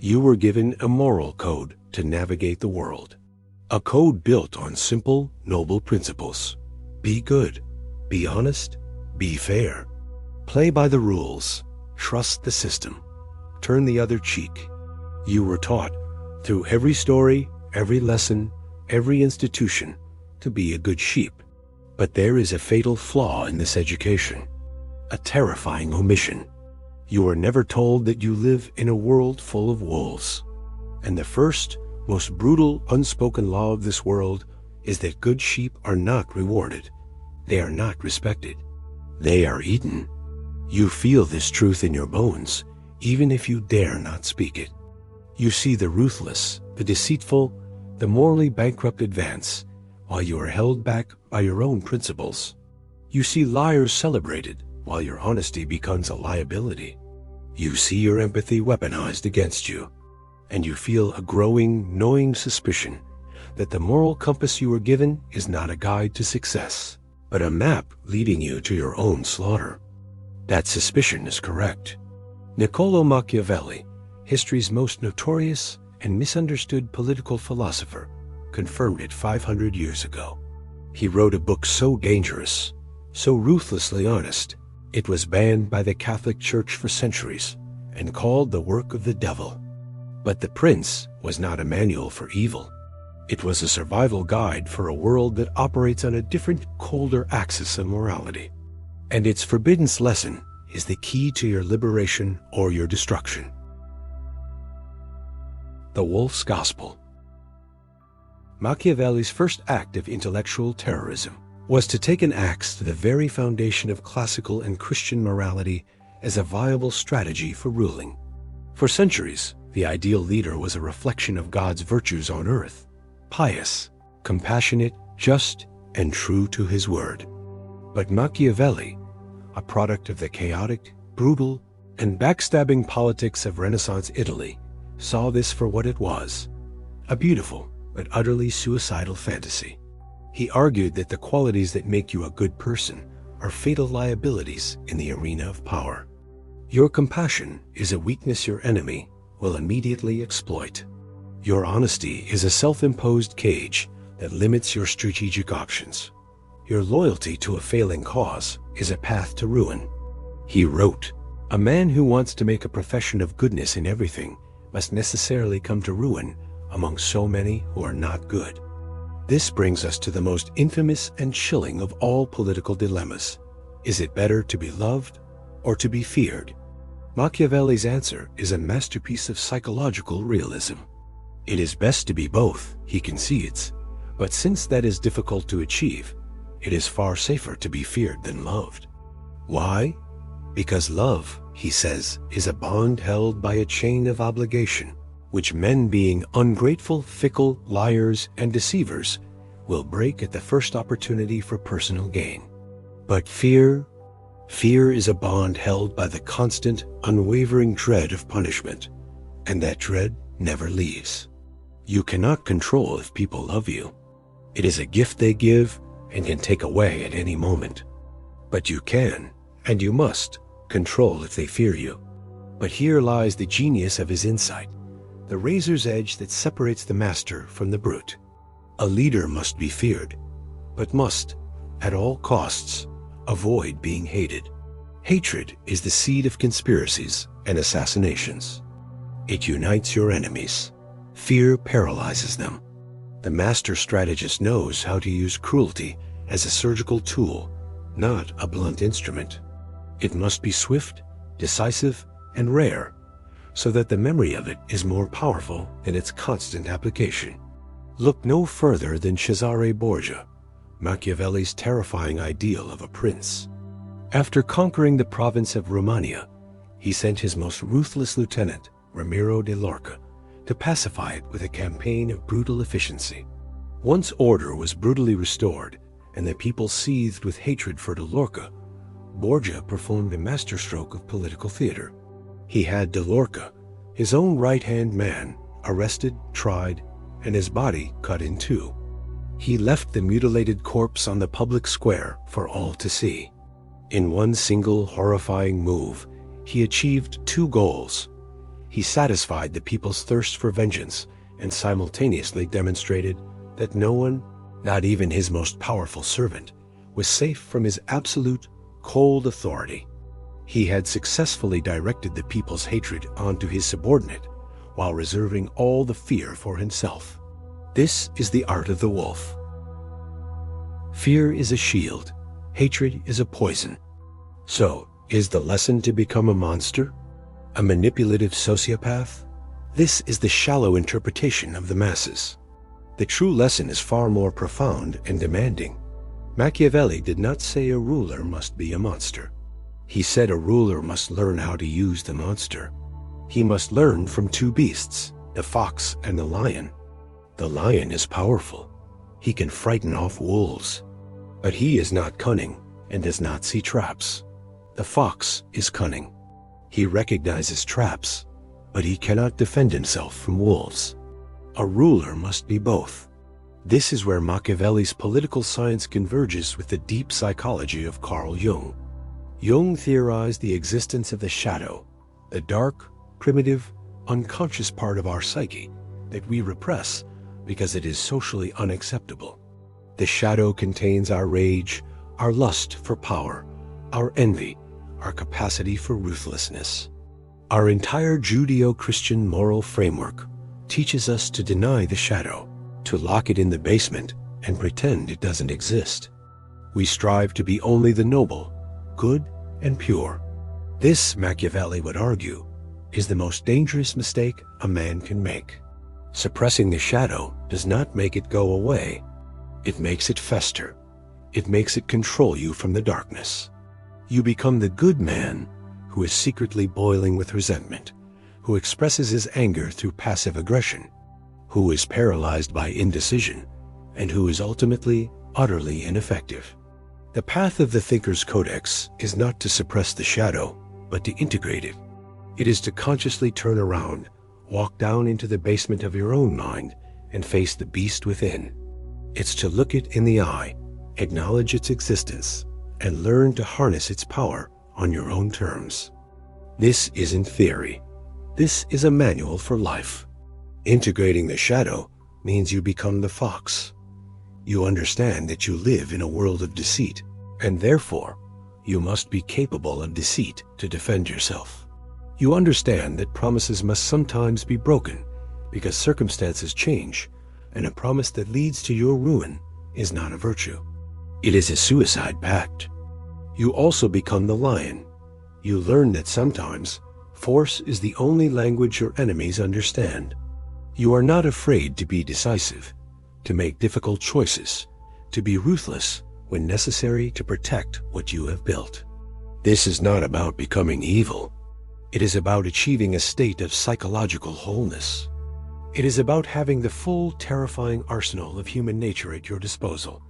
You were given a moral code to navigate the world. A code built on simple, noble principles. Be good. Be honest. Be fair. Play by the rules. Trust the system. Turn the other cheek. You were taught, through every story, every lesson, every institution, to be a good sheep. But there is a fatal flaw in this education. A terrifying omission. You are never told that you live in a world full of wolves. And the first, most brutal, unspoken law of this world is that good sheep are not rewarded. They are not respected. They are eaten. You feel this truth in your bones, even if you dare not speak it. You see the ruthless, the deceitful, the morally bankrupt advance, while you are held back by your own principles. You see liars celebrated, while your honesty becomes a liability. You see your empathy weaponized against you, and you feel a growing, gnawing suspicion that the moral compass you were given is not a guide to success, but a map leading you to your own slaughter. That suspicion is correct. Niccolò Machiavelli, history's most notorious and misunderstood political philosopher, confirmed it 500 years ago. He wrote a book so dangerous, so ruthlessly honest, it was banned by the Catholic Church for centuries and called the work of the devil. But The Prince was not a manual for evil. It was a survival guide for a world that operates on a different, colder axis of morality. And its forbidden lesson is the key to your liberation or your destruction. The Wolf's Gospel. Machiavelli's first act of intellectual terrorism was to take an axe to the very foundation of classical and Christian morality as a viable strategy for ruling. For centuries, the ideal leader was a reflection of God's virtues on earth: pious, compassionate, just, and true to his word. But Machiavelli, a product of the chaotic, brutal, and backstabbing politics of Renaissance Italy, saw this for what it was: a beautiful but utterly suicidal fantasy. He argued that the qualities that make you a good person are fatal liabilities in the arena of power. Your compassion is a weakness your enemy will immediately exploit. Your honesty is a self-imposed cage that limits your strategic options. Your loyalty to a failing cause is a path to ruin. He wrote, "A man who wants to make a profession of goodness in everything must necessarily come to ruin among so many who are not good." This brings us to the most infamous and chilling of all political dilemmas. Is it better to be loved or to be feared? Machiavelli's answer is a masterpiece of psychological realism. It is best to be both, he concedes, but since that is difficult to achieve, it is far safer to be feared than loved. Why? Because love, he says, is a bond held by a chain of obligation, which men, being ungrateful, fickle, liars, and deceivers, will break at the first opportunity for personal gain. But fear is a bond held by the constant, unwavering dread of punishment, and that dread never leaves. You cannot control if people love you. It is a gift they give and can take away at any moment. But you can, and you must, control if they fear you. But here lies the genius of his insight, the razor's edge that separates the master from the brute. A leader must be feared, but must, at all costs, avoid being hated. Hatred is the seed of conspiracies and assassinations. It unites your enemies. Fear paralyzes them. The master strategist knows how to use cruelty as a surgical tool, not a blunt instrument. It must be swift, decisive, and rare, so that the memory of it is more powerful than its constant application. Look no further than Cesare Borgia, Machiavelli's terrifying ideal of a prince. After conquering the province of Romagna, he sent his most ruthless lieutenant, Ramiro de Lorca, to pacify it with a campaign of brutal efficiency. Once order was brutally restored and the people seethed with hatred for de Lorca, Borgia performed a masterstroke of political theater. He had de Lorca, his own right-hand man, arrested, tried, and his body cut in two. He left the mutilated corpse on the public square for all to see. In one single horrifying move, he achieved two goals. He satisfied the people's thirst for vengeance and simultaneously demonstrated that no one, not even his most powerful servant, was safe from his absolute, cold authority. He had successfully directed the people's hatred onto his subordinate, while reserving all the fear for himself. This is the art of the wolf. Fear is a shield. Hatred is a poison. So, is the lesson to become a monster? A manipulative sociopath? This is the shallow interpretation of the masses. The true lesson is far more profound and demanding. Machiavelli did not say a ruler must be a monster. He said a ruler must learn how to use the monster. He must learn from two beasts, the fox and the lion. The lion is powerful. He can frighten off wolves. But he is not cunning and does not see traps. The fox is cunning. He recognizes traps, but he cannot defend himself from wolves. A ruler must be both. This is where Machiavelli's political science converges with the deep psychology of Carl Jung. Jung theorized the existence of the shadow, the dark, primitive, unconscious part of our psyche that we repress because it is socially unacceptable. The shadow contains our rage, our lust for power, our envy, our capacity for ruthlessness. Our entire Judeo-Christian moral framework teaches us to deny the shadow, to lock it in the basement and pretend it doesn't exist. We strive to be only the noble, good, and pure. This, Machiavelli would argue, is the most dangerous mistake a man can make. Suppressing the shadow does not make it go away. It makes it fester. It makes it control you from the darkness. You become the good man who is secretly boiling with resentment, who expresses his anger through passive aggression, who is paralyzed by indecision, and who is ultimately utterly ineffective. The path of the Thinker's Codex is not to suppress the shadow, but to integrate it. It is to consciously turn around, walk down into the basement of your own mind, and face the beast within. It's to look it in the eye, acknowledge its existence, and learn to harness its power on your own terms. This isn't theory. This is a manual for life. Integrating the shadow means you become the fox. You understand that you live in a world of deceit, and therefore, you must be capable of deceit to defend yourself. You understand that promises must sometimes be broken because circumstances change, and a promise that leads to your ruin is not a virtue. It is a suicide pact. You also become the lion. You learn that sometimes force is the only language your enemies understand. You are not afraid to be decisive, to make difficult choices, to be ruthless when necessary to protect what you have built. This is not about becoming evil. It is about achieving a state of psychological wholeness. It is about having the full, terrifying arsenal of human nature at your disposal,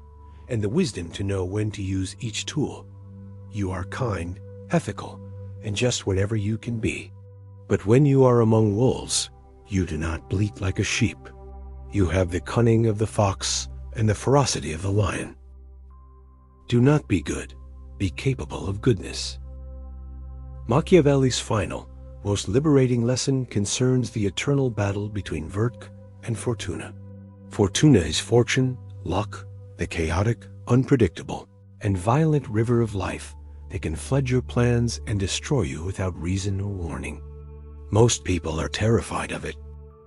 and the wisdom to know when to use each tool. You are kind, ethical, and just whatever you can be. But when you are among wolves, you do not bleat like a sheep. You have the cunning of the fox and the ferocity of the lion. Do not be good. Be capable of goodness. Machiavelli's final, most liberating lesson concerns the eternal battle between Virtue and Fortuna. Fortuna is fortune, luck, the chaotic, unpredictable, and violent river of life that can flood your plans and destroy you without reason or warning. Most people are terrified of it.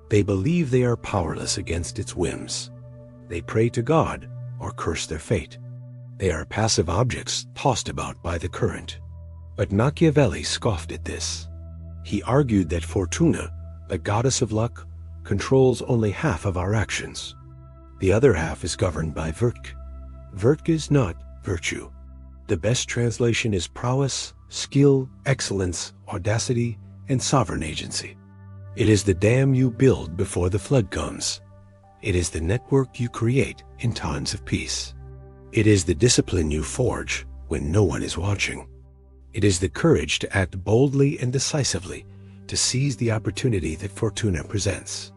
They believe they are powerless against its whims. They pray to God or curse their fate. They are passive objects tossed about by the current. But Machiavelli scoffed at this. He argued that Fortuna, the goddess of luck, controls only half of our actions. The other half is governed by Virtue. Virtue is not virtue. The best translation is prowess, skill, excellence, audacity, and sovereign agency. It is the dam you build before the flood comes. It is the network you create in times of peace. It is the discipline you forge when no one is watching. It is the courage to act boldly and decisively to seize the opportunity that Fortuna presents.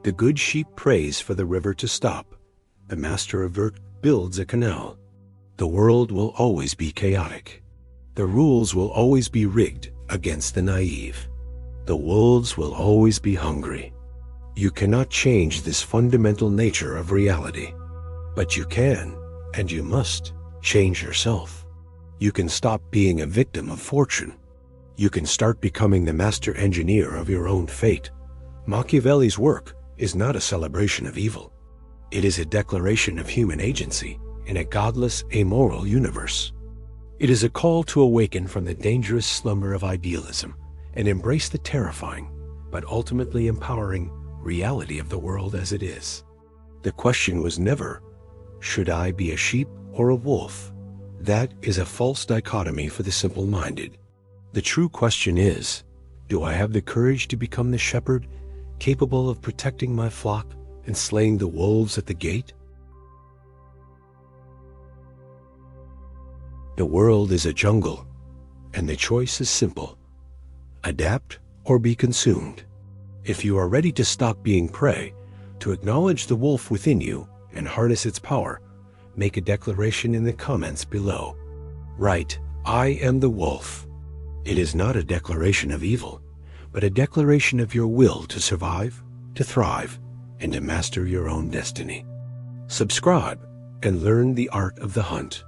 The good sheep prays for the river to stop. The master of Virtue builds a canal. The world will always be chaotic. The rules will always be rigged against the naive. The wolves will always be hungry. You cannot change this fundamental nature of reality. But you can, and you must, change yourself. You can stop being a victim of fortune. You can start becoming the master engineer of your own fate. Machiavelli's work is not a celebration of evil. It is a declaration of human agency in a godless, amoral universe. It is a call to awaken from the dangerous slumber of idealism and embrace the terrifying, but ultimately empowering, reality of the world as it is. The question was never, should I be a sheep or a wolf? That is a false dichotomy for the simple-minded. The true question is, do I have the courage to become the shepherd, capable of protecting my flock and slaying the wolves at the gate? The world is a jungle, and the choice is simple. Adapt or be consumed. If you are ready to stop being prey, to acknowledge the wolf within you and harness its power, make a declaration in the comments below. Write, "I am the wolf." It is not a declaration of evil, but a declaration of your will to survive, to thrive, and to master your own destiny. Subscribe and learn the art of the hunt.